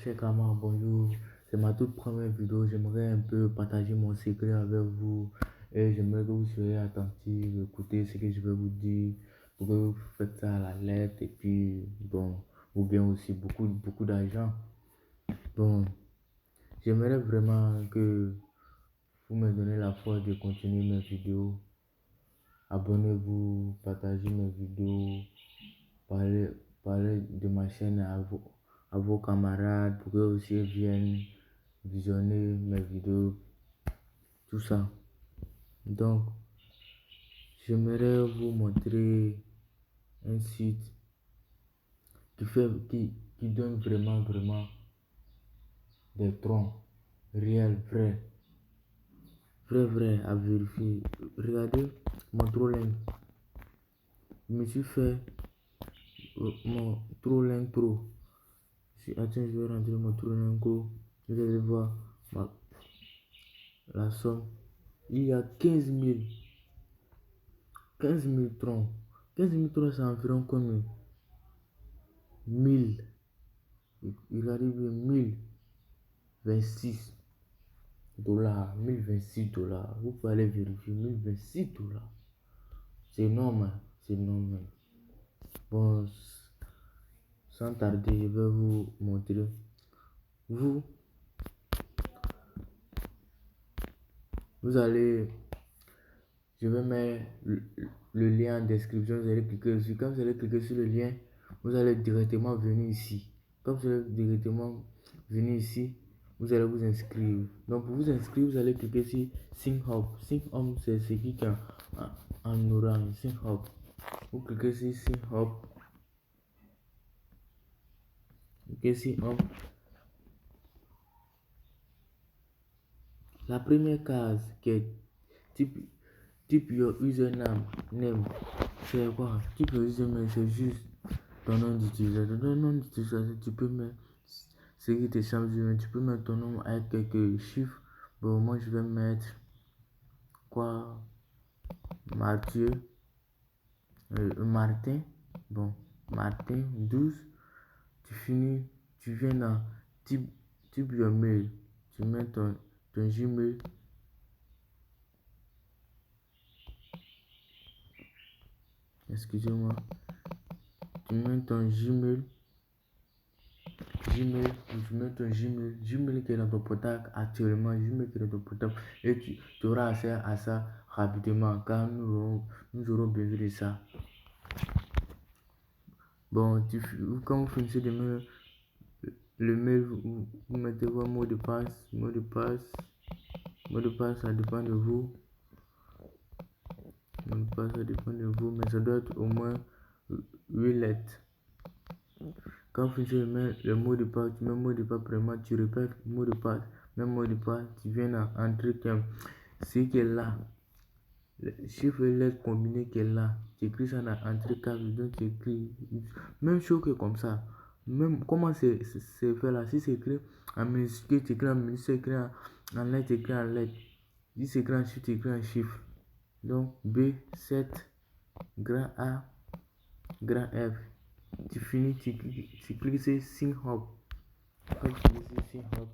Cher Kamar, bonjour. C'est ma toute première vidéo. J'aimerais un peu partager mon secret avec vous. Et j'aimerais que vous soyez attentifs, écoutez ce que je vais vous dire. Pour que vous faites ça à la lettre. Et puis, bon, vous gagnez aussi beaucoup d'argent. Bon, j'aimerais vraiment que vous me donnez la force de continuer mes vidéos. Abonnez-vous, partagez mes vidéos. Parlez, parlez de ma chaîne à vos camarades pour qu'eux aussi viennent visionner mes vidéos, tout ça. Donc, j'aimerais vous montrer un site qui donne vraiment des troncs réels, vrais à vérifier. Regardez mon Trolling. Je me suis fait mon Trolling Pro. Attends, je vais rentrer mon Trolling Pro. Vous allez voir la somme. Il y a 15 000 troncs. 15 000 troncs, c'est environ combien? 1000. Il arrive à 1026 $. 1026 $. Vous pouvez aller vérifier. 1026 $. C'est énorme, hein. C'est énorme. Bon, sans tarder, je vais vous montrer. Vous, vous allez, je vais mettre le lien en description. Vous allez cliquer dessus. Quand vous allez cliquer sur le lien, vous allez directement venir ici. Comme vous allez directement venir ici, vous allez vous inscrire. Donc pour vous inscrire, vous allez cliquer sur Sign Up. Sign Up, c'est ce qui est en orange. Sign Up. Vous cliquez sur Sign Up. Cliquez sur Up. La première case qui est type your username, c'est quoi? Type your username, c'est juste ton nom d'utilisateur. Ton nom d'utilisateur, tu peux mettre ce qui te semble, tu peux mettre ton nom avec quelques chiffres. Bon, moi je vais mettre quoi? Mathieu, Martin. Bon, Martin 12. Tu finis, tu viens dans type your mail. Tu mets ton Gmail. Excusez-moi. Tu mets ton Gmail. Tu mets ton Gmail qui est dans ton portable actuellement, Gmail qui est dans ton portable, et tu auras accès à ça rapidement car nous aurons besoin de ça. Bon, quand vous finissez de mettre le mail, vous mettez votre mot de passe, ça dépend de vous. Mot de passe, ça dépend de vous, mais ça doit être au moins 8 lettres. Quand vous finissez de mettre le mot de passe, tu mets le mot de passe vraiment, tu répètes le mot de passe, même mot de passe, tu viens dans un truc, ce qui est là, le chiffre et lettres combiné qui est là, tu écris ça dans un truc, donc tu écris, même chose que comme ça, même comment c'est fait là, si c'est écrit en minuscule, tu écris en minuscule, écrit en lettres, tu écris en lettres, si c'est écrit en chiffre, tu écris en chiffre, donc B7, grand A, grand F. Tu finis, tu cliques sur Sign Up. Quand tu cliques sur Sign Up,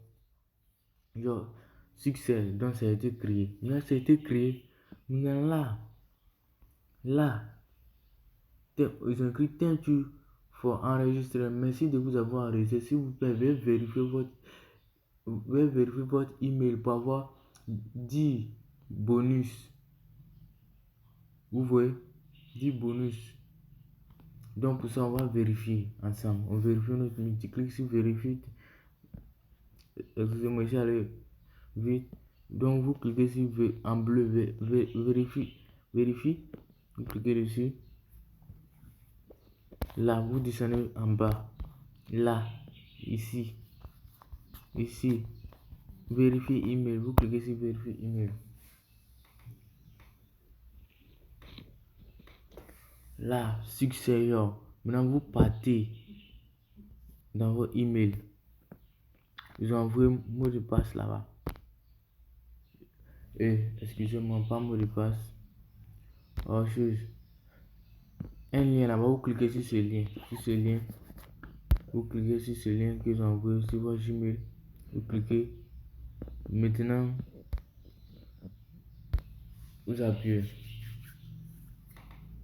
genre, succès, donc ça a été créé. Là, ça a été créé. Maintenant, là, ils ont écrit thank you for enregistrer. Merci de vous avoir enregistré. S'il vous plaît, veuillez vérifier votre email pour avoir 10 bonus. Vous voyez, 10 bonus. Donc pour ça, on va vérifier ensemble. On vérifie notre email. Tu cliques sur vérifier. Excusez-moi, j'allais vite. Donc vous cliquez sur en bleu, vérifie. Vous cliquez dessus. Là, vous descendez en bas. Là, ici. Vérifier email. Vous cliquez sur vérifier email. Là, succès. Maintenant, vous partez dans votre email. Ils ont envoyé un mot de passe là-bas. Excusez-moi, pas mot de passe. Oh, chose. Un lien là-bas, vous cliquez sur ce lien. vous cliquez sur ce lien qu'ils ont envoyé sur votre Gmail. Vous cliquez. Maintenant, vous appuyez.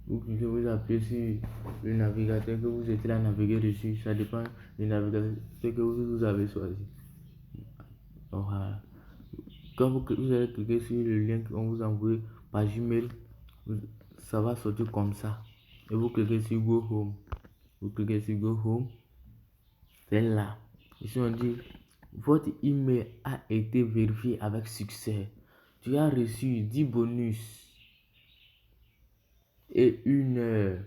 Vous cliquez, vous appuyez sur le navigateur que vous êtes là naviguer dessus. Ça dépend du navigateur que vous avez choisi. Voilà. Quand vous allez cliquer sur le lien qu'on vous envoie par Gmail, ça va sortir comme ça. Et vous cliquez sur Go Home. Vous cliquez sur Go Home. C'est là. Ici on dit votre email a été vérifié avec succès. Tu as reçu 10 bonus et 1 heure.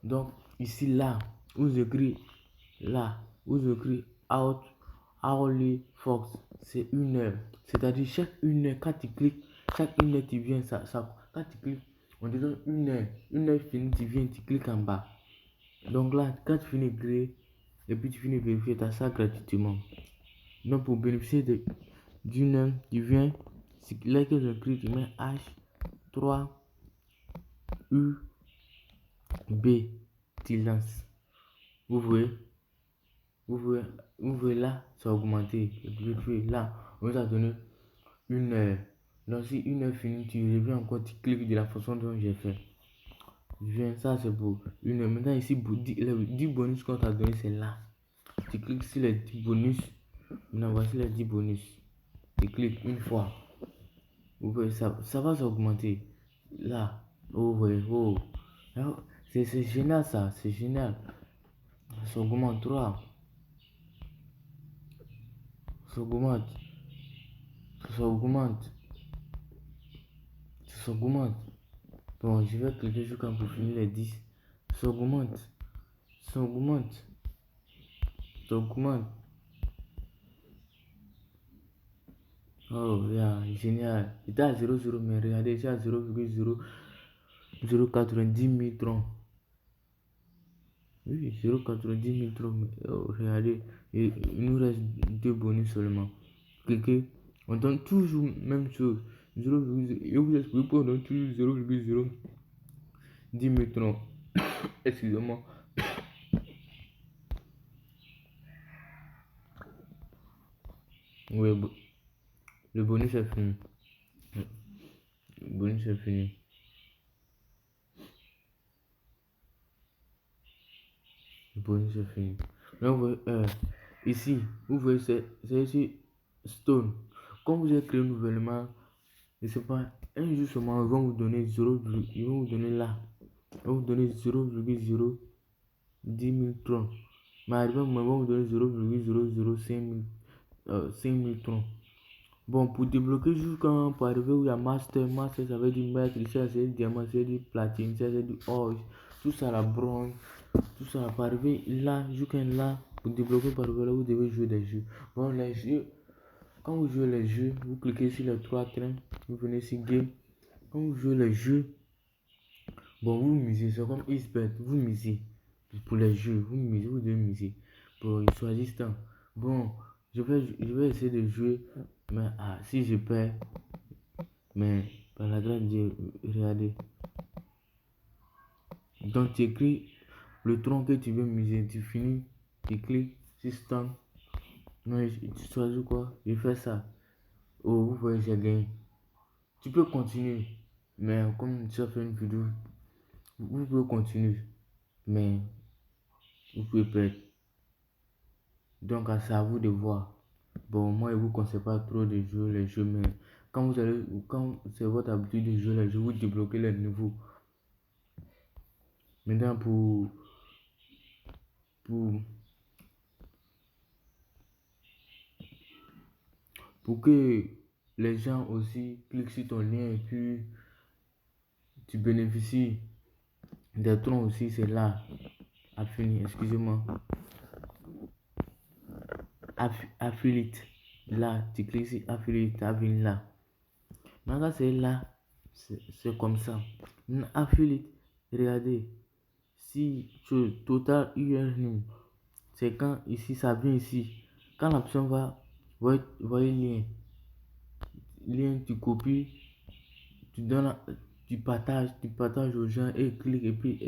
Donc ici là, vous écrivez là, vous écrivez hourly Fox, c'est 1 heure. C'est-à-dire chaque 1 heure, quand tu cliques, chaque 1 heure tu viens, quand tu cliques, on te donne 1 heure finie, tu viens, tu cliques en bas. Donc là, quand tu finis de créer, et puis tu finis de vérifier, tu as ça gratuitement. Donc pour bénéficier d'une heure, tu viens, là que j'écris, tu mets H3UB, tu lances. Vous voyez, là, ça a augmenté. Et puis là, on vous a donné 1 heure. Donc si 1 heure finie, tu reviens encore, tu cliques de la façon dont j'ai fait. Ça c'est pour 1 heure. Maintenant ici, les 10 bonus qu'on t'a donné, c'est là. Tu cliques sur les 10 bonus. Maintenant voici les 10 bonus. Tu cliques une fois. Vous voyez, ça va s'augmenter. Là, vous voyez, oh. C'est génial ça, c'est génial. Ça augmente 3. Ça augmente. Bon, je vais cliquer sur quand pour finir les 10. Ça augmente. Oh, yeah, génial. J'étais à 0,0, mais regardez, j'ai à 0,090 000 troncs. Oui, 0,90 000 troncs. Oh, regardez, il nous reste 2 bonus seulement. Cliquez. On donne toujours même chose. 0,0. Je vous explique pourquoi on donne toujours 0,010 000 troncs. Excusez-moi. Oui, le bonus est fini. Le bonus est fini. Le bonus est fini. Là, vous voyez, ici, vous voyez, c'est ici Stone. Quand vous avez créé nouvellement, je ne sais pas, un jour seulement, ils vont vous donner 0, ils vont vous donner là. Ils vont vous donner 0,010 000 troncs. Mais arrivé, ils vont vous donner 0,005 000 troncs. Bon, pour débloquer jusqu'à pour arriver où il y a master, ça veut dire maître, ça c'est diamant, ça veut dire platine, ça veut dire or, tout ça la bronze, tout ça pour arriver là, jusqu'à là, pour débloquer par là, vous devez jouer des jeux. Bon, les jeux, quand vous jouez les jeux, vous cliquez sur les 3 trains, vous venez sur game. Quand vous jouez les jeux, bon, vous misez, c'est comme eSport, vous misez. Pour les jeux, vous misez, vous devez miser. Pour choisir ça. Bon, je vais essayer de jouer. Mais si je perds, mais par la grâce de Dieu, regardez. Donc tu écris le tronc que tu veux miser, tu finis, tu cliques sur stand. Non, tu choisis quoi? Je fais ça. Oh, vous voyez, j'ai gagné. Tu peux continuer, mais comme tu as fait une vidéo, vous pouvez continuer, mais vous pouvez perdre. Donc c'est à vous de voir. Bon, moi je vous conseille pas trop de jouer les jeux, mais quand c'est votre habitude de jouer les jeux, vous débloquez les niveaux. Maintenant pour que les gens aussi cliquent sur ton lien et puis tu bénéficies des troncs aussi, c'est là. Excusez-moi. Affiliate. Là, tu cliques sur affiliate, tu là. Maintenant, c'est là. C'est comme ça. Affiliate, regardez. Si total URL, c'est quand ici, ça vient ici. Quand la personne va, voyez lien, tu copies, tu donnes, tu partages aux gens et clique et puis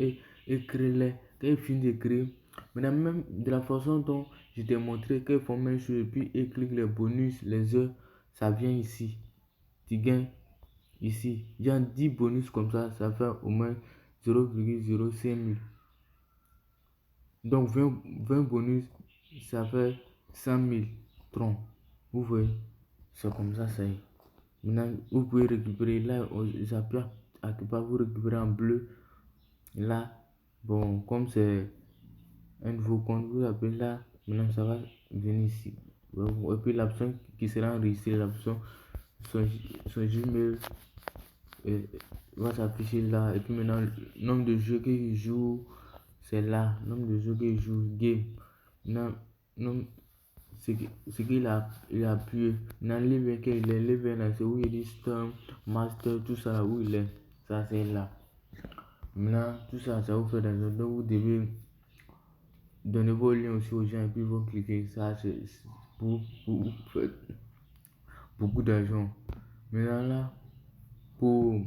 et crée-les. Quand il finit de créer, Maintenant, même de la façon dont je t'ai montré qu'ils font même chose et puis ils cliquent les bonus, les heures, ça vient ici. Tu gagnes ici. Il y a 10 bonus comme ça fait au moins 0,05 000. Donc 20 bonus, ça fait 100 000 troncs. Vous voyez, c'est comme ça, ça y est. Maintenant, vous pouvez récupérer là, j'appuie à quelque part, vous récupérez en bleu. Là, bon, comme c'est un nouveau compte, vous appelez là, maintenant ça va venir ici. Et puis l'option qui sera enregistrée, l'option son Gmail va s'afficher là. Et puis maintenant, le nombre de jeux qu'il joue, c'est là. Nombre de jeux qu'il joue, game. Maintenant, ce qu'il a appuyé. Dans les liens qu'il est, les liens là, c'est où il dit Storm, Master, tout ça là, où il est. Ça, c'est là. Maintenant, tout ça, ça vous fait dans le. Donc, vous devez donner vos liens aussi aux gens et puis vous cliquez. Ça, c'est pour faire beaucoup d'argent. Maintenant, là, pour,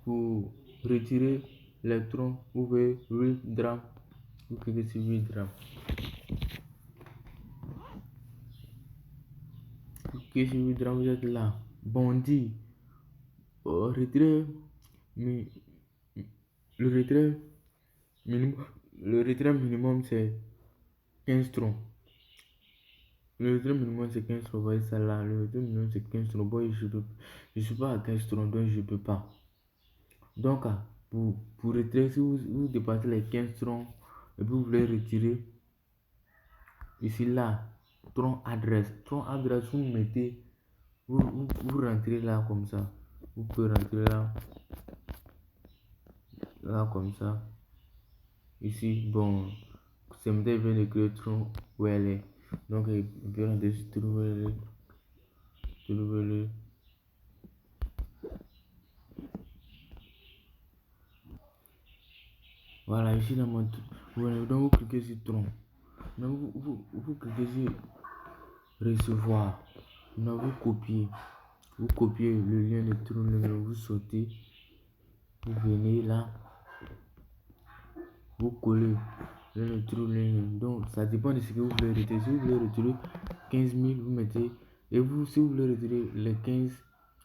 pour retirer l'électron, vous pouvez withdraw. Vous cliquez sur withdraw. Vous cliquez sur withdraw, vous êtes là. Bondi. Retrait. Mais le retrait minimum, c'est 15 troncs. Le retrait minimum c'est 15 troncs. Vous voyez ça là. Le retrait minimum c'est 15 troncs. Bon, je suis pas à 15 troncs, donc je peux pas. Donc, pour retirer, si vous dépassez les 15 troncs et puis vous voulez retirer, ici là, tronc adresse, vous mettez, vous rentrez là comme ça. Vous pouvez rentrer là comme ça. Ici, bon, c'est maintenant il vient de créer tronc où elle est. Donc, il peut rentrer sur trouver le. Voilà, ici dans mon. Voilà, donc vous cliquez sur tronc. Donc, vous cliquez sur recevoir. Maintenant, vous copiez le lien de tronc, vous sautez, vous venez là, vous collez le trou lien. Donc, ça dépend de ce que vous voulez retirer. Si vous voulez retirer 15 000, vous mettez. Et vous, si vous voulez retirer les 15,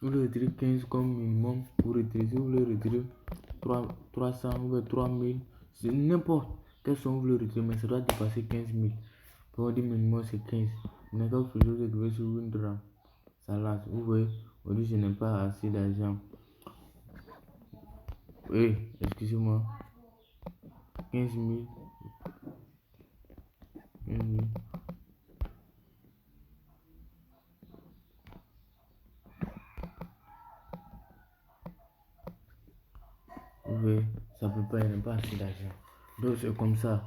vous voulez retirer 15 comme minimum, vous retirez. Si vous voulez retirer 300 ou 3000, c'est n'importe quelle somme vous voulez retirer, mais ça doit dépasser 15 000. Pour dire minimum, c'est 15. Mais quand vous devez sur Windra, ça lâche. Vous voyez, aujourd'hui, je n'ai pas assez d'argent. Oui, excusez-moi. 15 000. 15 000. Oui, ça peut pas, il n'y a pas assez d'argent. Donc c'est comme ça.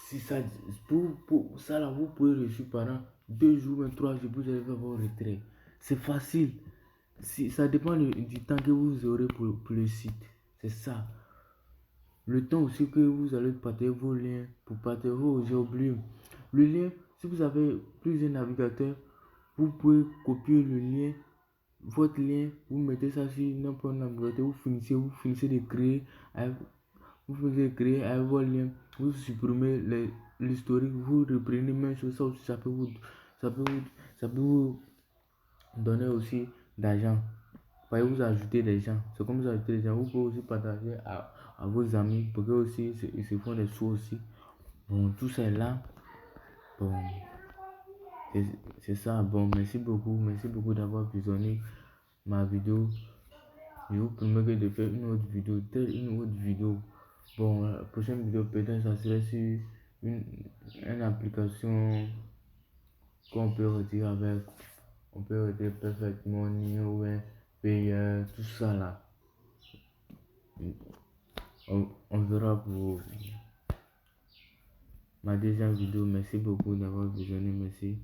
Si ça, pour ça là, vous pouvez réussir pendant 2 jours, même 3 jours, vous allez faire vos retraits. C'est facile. Si, ça dépend du temps que vous aurez pour le site. C'est ça. Le temps aussi que vous allez partager vos liens. Pour partager j'ai oublié. Le lien, si vous avez plusieurs navigateurs, vous pouvez copier le lien, votre lien, vous mettez ça sur n'importe quel navigateur, vous finissez de créer avec, vos liens, vous supprimez l'historique, vous reprenez même chose, ça aussi, ça peut vous, ça peut vous donner aussi d'argent. Vous ajoutez des gens, c'est comme vous ajoutez des gens, vous pouvez aussi partager à vos amis pour que aussi ils se font des sous aussi. Bon, tout ça est là. Bon, c'est ça. Bon, merci beaucoup d'avoir visionné ma vidéo. Je vous promets de faire une autre vidéo. Bon, la prochaine vidéo peut-être ça serait sur une application qu'on peut retirer avec. On peut retirer parfaitement Nio, Payer, tout ça là. On verra pour ma deuxième vidéo. Merci beaucoup d'avoir visionné. Merci.